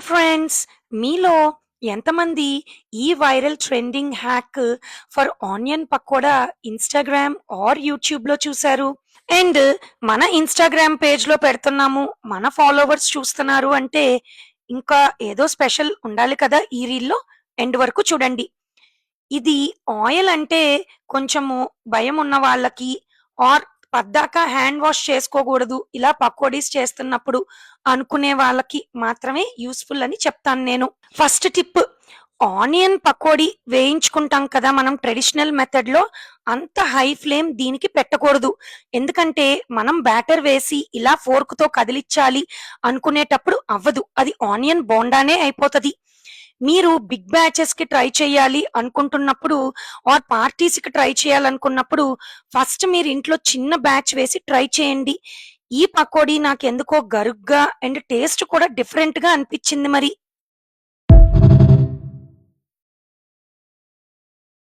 Hello friends, మీలో ఎంతమంది ఈ viral trending hack for onion pakoda Instagram are యూట్యూబ్‌లో చూసారు? అండ్ మన ఇన్‌స్టాగ్రామ్ పేజ్‌లో పెడుతున్నాము. మన ఫాలోవర్స్ చూస్తున్నారు అంటే ఇంకా ఏదో స్పెషల్ ఉండాలి కదా! ఈ రీల్‌లో ఎండ్ వరకు చూడండి. ఇది ఆయిల్ అంటే కొంచెము భయమున్న వాళ్ళకి ఆర్ పద్దాక హ్యాండ్ వాష్ చేసుకోకూడదు. ఇలా పకోడీస్ చేస్తున్నప్పుడు అనుకునే వాళ్ళకి మాత్రమే యూజ్‌ఫుల్ అని చెప్తాను నేను. ఫస్ట్ టిప్, ఆనియన్ పకోడీ వేయించుకుంటాం కదా మనం ట్రెడిషనల్ మెథడ్‌లో, అంత హై ఫ్లేమ్ దీనికి పెట్టకూడదు. ఎందుకంటే మనం బ్యాటర్ వేసి ఇలా ఫోర్క్‌తో కదిలిచ్చాలి అనుకునేటప్పుడు అవ్వదు. అది ఆనియన్ బోండానే అయిపోతది. మీరు బిగ్ బ్యాచెస్‌కి ట్రై చేయాలి అనుకుంటున్నప్పుడు ఆర్ పార్టీస్‌కి ట్రై చేయాలనుకున్నప్పుడు ఫస్ట్ మీరు ఇంట్లో చిన్న బ్యాచ్ వేసి ట్రై చేయండి. ఈ పకోడీ నాకెందుకో గరుగ్గా అండ్ టేస్ట్ కూడా డిఫరెంట్‌గా అనిపిచ్చింది మరి.